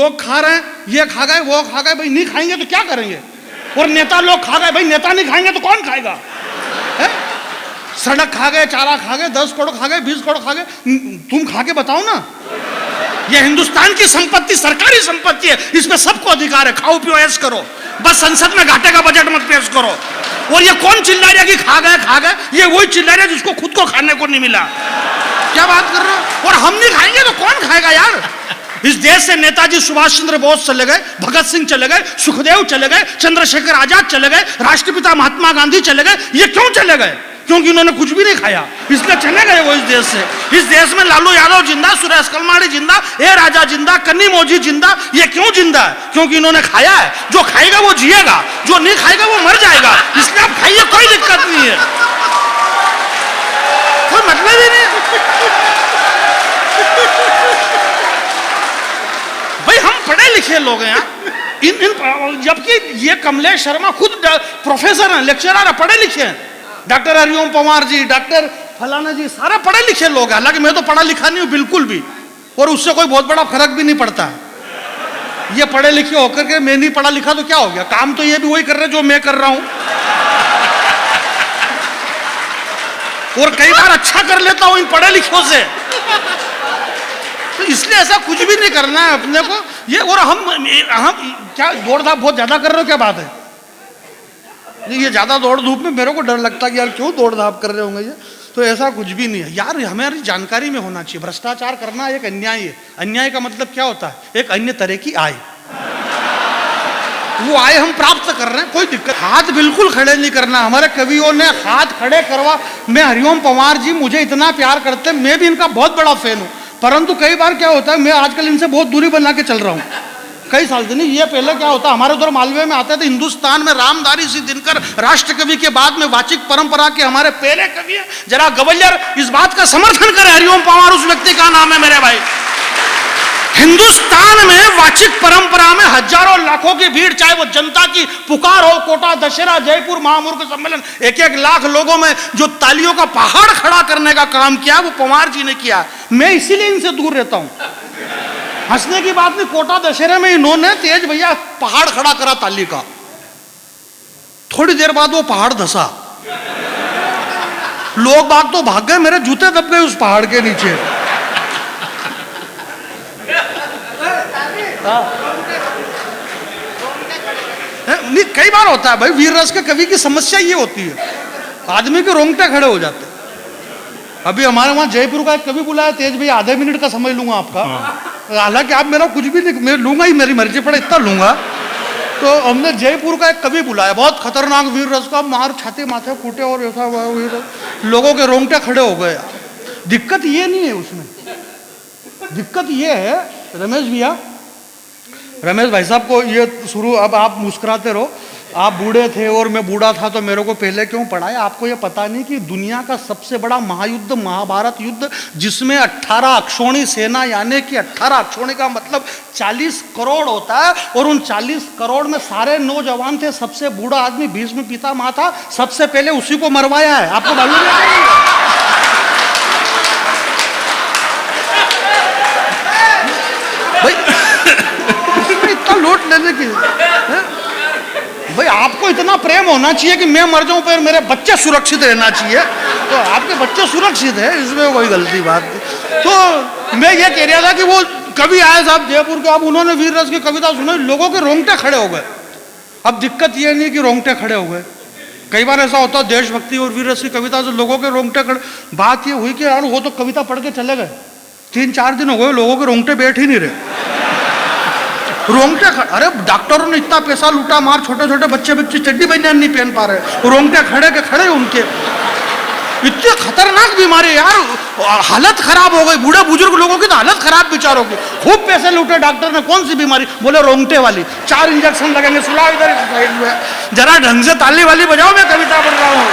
लोग खा रहे हैं, ये खा गए वो खा गए, भाई नहीं खाएंगे तो क्या करेंगे? और नेता लोग खा गए, भाई नेता नहीं खाएंगे तो कौन खाएगा? है? सड़क खा गए, चारा खा गए, 10 करोड़ खा गए, 20 करोड़ खा गए, तुम खा के बताओ ना। ये हिंदुस्तान की संपत्ति सरकारी संपत्ति है, इस पे सबको अधिकार है, खाओ पियो ऐश करो, बस संसद में घाटे का बजट मत पेश करो। और ये कौन चिल्ला रहा है कि खा गए, ये वही चिल्ला रहा है जिसको खुद को खाने को नहीं मिला। क्या बात कर रहे हो? और हम नहीं खाएंगे तो कौन खाएगा यार? इस देश से नेताजी सुभाष चंद्र बोस चले गए, भगत सिंह चले गए, सुखदेव चले गए, चंद्रशेखर आजाद चले गए, राष्ट्रपिता महात्मा गांधी चले गए। ये क्यों चले गए? क्योंकि उन्होंने कुछ भी नहीं खाया, इसलिए चले गए वो इस देश से। इस देश में लालू यादव जिंदा, सुरेश कलमाड़ी जिंदा, ए राजा जिंदा, कन्नी मौजी जिंदा। ये क्यों जिंदा है? क्योंकि इन्होंने खाया है। जो खाएगा वो जिएगा, जो नहीं खाएगा वो मर जाएगा। इसलिए आप खाइए, कोई दिक्कत नहीं है, कोई मतलब ही नहीं। भाई हम पढ़े लिखे लोग हैं, जबकि ये कमलेश शर्मा खुद प्रोफेसर हैं, लेक्चरर हैं, पढ़े लिखे हैं। डॉक्टर हरिओम पंवार जी, डॉक्टर फलाना जी, सारे पढ़े लिखे लोग हैं। हालांकि मैं तो पढ़ा लिखा नहीं हूं बिल्कुल भी, और उससे कोई बहुत बड़ा फर्क भी नहीं पड़ता। ये पढ़े लिखे होकर के मैं नहीं पढ़ा लिखा तो क्या हो गया? काम तो ये भी वही कर रहे जो मैं कर रहा हूं, और कई बार अच्छा कर लेता हूं इन पढ़े लिखों से। तो इसलिए ऐसा कुछ भी नहीं करना है अपने को ये। और हम क्या दौड़ धाप बहुत ज्यादा कर रहे हो? क्या बात है? ये ज्यादा दौड़ धूप में मेरे को डर लगता है कि यार क्यों दौड़ धाप कर रहे होंगे ये। तो ऐसा कुछ भी नहीं है यार, हमारी जानकारी में होना चाहिए। भ्रष्टाचार करना एक अन्याय है। अन्याय का मतलब क्या होता है? एक अन्य तरह की आय। वो आय हम प्राप्त कर रहे हैं, कोई दिक्कत। हाथ बिल्कुल खड़े नहीं करना। हमारे कवियों ने हाथ खड़े करवा। मैं हरिओम पंवार जी मुझे इतना प्यार करते हैं, मैं भी इनका बहुत बड़ा फैन हूँ, परंतु कई बार क्या होता है, मैं आजकल इनसे बहुत दूरी बना के चल रहा हूँ। कई साल से नहीं, ये पहले क्या होता, हमारे उधर मालवे में आते थे, हिंदुस्तान में रामधारी सिंह दिनकर राष्ट्र कवि के बाद में वाचिक परंपरा के हमारे पहले कवि है। जरा गवैयर इस बात का समर्थन करे, हरिओम पंवार उस व्यक्ति का नाम है मेरे भाई। हिंदुस्तान में वाचिक परंपरा में हजारों लाखों की भीड़, चाहे वो जनता की पुकार हो, कोटा दशहरा, जयपुर महामूर्ख सम्मेलन, 1-1 लाख लोगों में जो तालियों का पहाड़ खड़ा करने का काम किया वो पंवार जी ने किया। मैं इसीलिए इनसे दूर रहता हूं। हंसने की बात नहीं, कोटा दशहरे में इन्होंने तेज भैया पहाड़ खड़ा करा ताली का। थोड़ी देर बाद वो पहाड़ धसा, लोग बाग तो भाग गए, मेरे जूते दब गए उस पहाड़ के नीचे। नहीं, कई बार होता है भाई, वीर रस के कवि की समस्या ये होती है, आदमी के रोंगटे खड़े हो जाते हैं। अभी हमारे वहां जयपुर का एक कवि बुलाया, तेज भैया आधे मिनट का समय लूंगा आपका, हालांकि आप मेरा कुछ भी नहीं, मैं लूंगा ही, मेरी मर्जी पड़े इतना लूंगा। तो हमने जयपुर का एक कवि बुलाया, बहुत खतरनाक वीर रस का, मार छाते माथे फूटे और ऐसा वीर, लोगों के रोंगटे खड़े हो गए। दिक्कत ये नहीं है उसमें, दिक्कत ये है रमेश भैया, रमेश भाई साहब को ये शुरू, अब आप मुस्कुराते रहो, आप बूढ़े थे और मैं बूढ़ा था तो मेरे को पहले क्यों पढ़ाया? आपको ये पता नहीं कि दुनिया का सबसे बड़ा महायुद्ध महाभारत युद्ध, जिसमें 18 अक्षौणी सेना, यानी कि 18 अक्षौणी का मतलब 40 करोड़ होता है, और उन 40 करोड़ में सारे नौजवान थे, सबसे बूढ़ा आदमी भीष्म पितामह था, सबसे पहले उसी को मरवाया है। आपको मालूम है भाई? इतना लोट लेने की भाई, आपको इतना प्रेम होना चाहिए कि मैं मर जाऊं पर मेरे बच्चे सुरक्षित रहना चाहिए, तो आपके बच्चे सुरक्षित है, इसमें कोई गलती बात नहीं। तो मैं ये कह रहा था कि वो कवि आए साहब जयपुर के, अब उन्होंने वीर रस की कविता सुनी, लोगों के रोंगटे खड़े हो गए। अब दिक्कत ये नहीं कि रोंगटे खड़े हो गए, कई बार ऐसा होता है देशभक्ति और वीर रस की कविता से लोगों के रोंगटे खड़े। बात ये हुई कि यार वो तो कविता पढ़ के चले गए, 3-4 दिन हो गए, लोगों के रोंगटे बैठ ही नहीं रहे, रोंगटे। अरे डॉक्टरों ने इतना पैसा लूटा, मार छोटे छोटे बच्चे चड्डी बनियान नहीं पहन पा रहे, रोंगटे खड़े के खड़े उनके। इतनी खतरनाक बीमारी यार, हालत खराब हो गई, बूढ़े बुजुर्ग लोगों की तो हालत खराब बेचारों की। खूब पैसे लूटे डॉक्टर ने, कौन सी बीमारी? बोले रोंगटे वाली, 4 इंजेक्शन लगेंगे, सुलाओ इधर साइड में, जरा ढंग से ताली वाली बजाओ, मैं कविता पढ़ रहा हूँ।